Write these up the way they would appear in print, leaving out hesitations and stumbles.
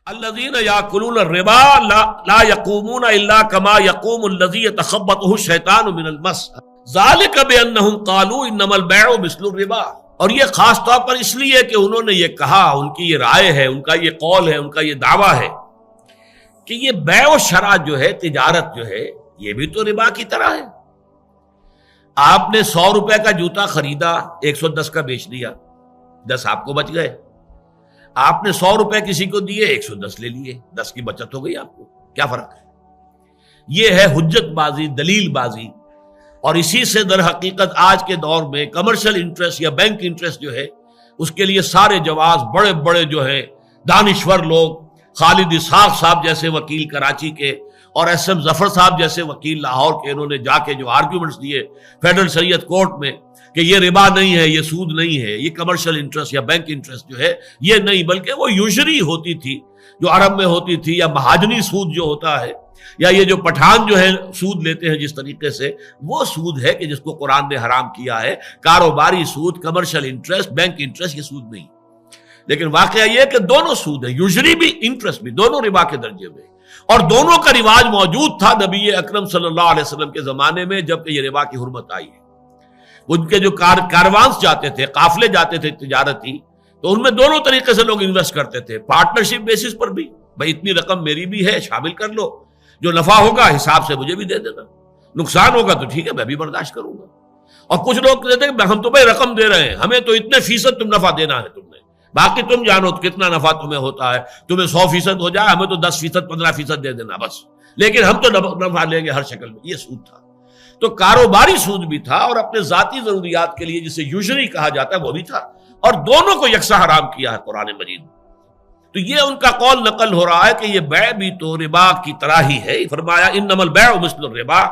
الذین یاکلون الربا لا یقومون الا کما یقوم الذی یتخبطہ الشیطان من المس ذلک بانہم قالوا انما البیع مثل الربا۔ اور یہ خاص طور پر اس لیے کہ انہوں نے یہ کہا، ان کی یہ رائے ہے، ان کا یہ قول ہے، ان کا یہ دعویٰ ہے کہ یہ بیع و شرع جو ہے، تجارت جو ہے، یہ بھی تو ربا کی طرح ہے۔ آپ نے 100 روپے کا جوتا خریدا، 110 کا بیچ دیا، 10 آپ کو بچ گئے۔ آپ نے 100 روپے کسی کو دیے، 110 لے لیے، 10 کی بچت ہو گئی آپ کو، کیا فرق ہے؟ یہ ہے حجت بازی، دلیل بازی، اور اسی سے در حقیقت آج کے دور میں کمرشل انٹرسٹ یا بینک انٹرسٹ جو ہے، اس کے لیے سارے جواز بڑے بڑے جو ہیں دانشور لوگ، خالد اسحاق صاحب جیسے وکیل کراچی کے اور ایس ایم ظفر صاحب جیسے وکیل لاہور کے، انہوں نے جا کے جو آرگیومنٹس دیے فیڈرل شریعت کورٹ میں کہ یہ ربا نہیں ہے، یہ سود نہیں ہے، یہ کمرشل انٹرسٹ یا بینک انٹرسٹ جو ہے یہ نہیں، بلکہ وہ یوزری ہوتی تھی جو عرب میں ہوتی تھی، یا مہاجنی سود جو ہوتا ہے، یا یہ جو پٹھان جو ہے سود لیتے ہیں جس طریقے سے، وہ سود ہے کہ جس کو قرآن نے حرام کیا ہے۔ کاروباری سود، کمرشل انٹرسٹ، بینک انٹرسٹ، یہ سود نہیں۔ لیکن واقعہ یہ ہے کہ دونوں سود ہے، یوزری بھی انٹرسٹ بھی، دونوں ربا کے درجے میں، اور دونوں کا رواج موجود تھا نبی اکرم صلی اللہ علیہ وسلم کے زمانے میں جب کہ یہ ربا کی حرمت آئی ہے۔ ان کے جو کاروانس جاتے تھے، قافلے جاتے تھے تجارتی، تو ان میں دونوں طریقے سے لوگ انویسٹ کرتے تھے، پارٹنرشپ بیسس پر بھی، بھائی اتنی رقم میری بھی ہے، شامل کر لو، جو نفع ہوگا حساب سے مجھے بھی دے دینا، نقصان ہوگا تو ٹھیک ہے میں بھی برداشت کروں گا۔ اور کچھ لوگ کہتے ہیں ہم تمہیں رقم دے رہے ہیں، ہمیں تو اتنے فیصد تم نفع دینا ہے تم نے، باقی تم جانو کتنا نفع تمہیں ہوتا ہے، تمہیں 100% ہو جائے، ہمیں تو 10%، 15% دے دینا بس، لیکن ہم تو نفع لیں گے ہر شکل میں۔ یہ سود تھا، تو کاروباری سود بھی تھا، اور اپنے ذاتی ضروریات کے لیے جسے یوزری کہا جاتا ہے وہ بھی تھا، اور دونوں کو یکساں حرام کیا ہے قرآن مجید۔ تو یہ ان کا قول نقل ہو رہا ہے کہ یہ بیع بھی تو ربا کی طرح ہی ہے۔ فرمایا انما البیع مثل الربا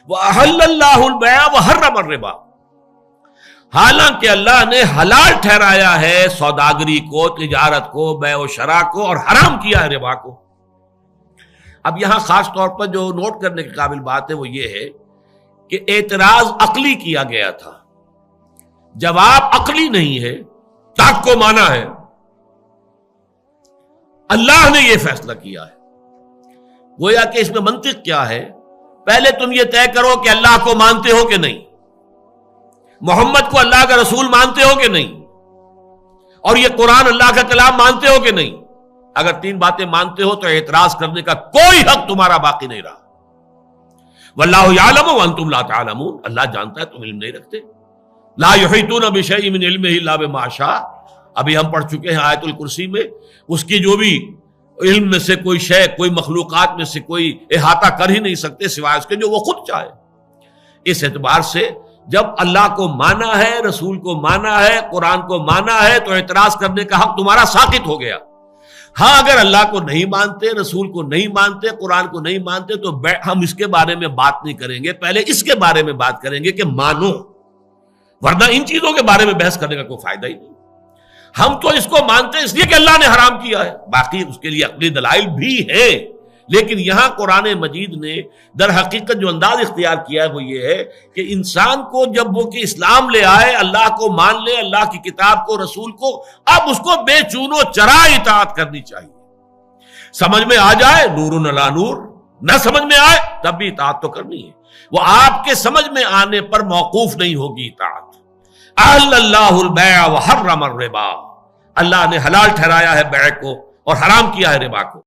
واحل اللہ البیع وحرم الربا، حالانکہ اللہ نے حلال ٹھہرایا ہے سوداگری کو، تجارت کو، بیع و شرع کو، اور حرام کیا ہے ربا کو۔ اب یہاں خاص طور پر جو نوٹ کرنے کے قابل بات ہے وہ یہ ہے کہ اعتراض عقلی کیا گیا تھا، جواب عقلی نہیں ہے، ترک کو مانا ہے۔ اللہ نے یہ فیصلہ کیا ہے، گویا کہ اس میں منطق کیا ہے، پہلے تم یہ طے کرو کہ اللہ کو مانتے ہو کہ نہیں، محمد کو اللہ کا رسول مانتے ہو کہ نہیں، اور یہ قرآن اللہ کا کلام مانتے ہو کہ نہیں۔ اگر 3 باتیں مانتے ہو تو اعتراض کرنے کا کوئی حق تمہارا باقی نہیں رہا۔ واللہ یعلم وانتم لا تعلمون، اللہ جانتا ہے تم علم نہیں رکھتے۔ لا یحیطون بشیء من علمہ الا بما شاء، ابھی ہم پڑھ چکے ہیں آیت الکرسی میں، اس کی جو بھی علم میں سے کوئی شے، کوئی مخلوقات میں سے کوئی احاطہ کر ہی نہیں سکتے سوائے اس کے جو وہ خود چاہے۔ اس اعتبار سے جب اللہ کو مانا ہے، رسول کو مانا ہے، قرآن کو مانا ہے، تو اعتراض کرنے کا حق تمہارا ساقط ہو گیا۔ ہاں اگر اللہ کو نہیں مانتے، رسول کو نہیں مانتے، قرآن کو نہیں مانتے، تو ہم اس کے بارے میں بات نہیں کریں گے، پہلے اس کے بارے میں بات کریں گے کہ مانو، ورنہ ان چیزوں کے بارے میں بحث کرنے کا کوئی فائدہ ہی نہیں۔ ہم تو اس کو مانتے اس لیے کہ اللہ نے حرام کیا ہے، باقی اس کے لیے عقلی دلائل بھی ہیں، لیکن یہاں قرآن مجید نے در حقیقت جو انداز اختیار کیا ہے وہ یہ ہے کہ انسان کو جب وہ کہ اسلام لے آئے، اللہ کو مان لے، اللہ کی کتاب کو، رسول کو، اب اس کو بے چون و چرا اطاعت کرنی چاہیے۔ سمجھ میں آ جائے نور علی نور، نہ سمجھ میں آئے تب بھی اطاعت تو کرنی ہے، وہ آپ کے سمجھ میں آنے پر موقوف نہیں ہوگی اطاعت۔ احل اللہ البیع وحرم الربا، اللہ نے حلال ٹھہرایا ہے بیع کو اور حرام کیا ہے ربا کو۔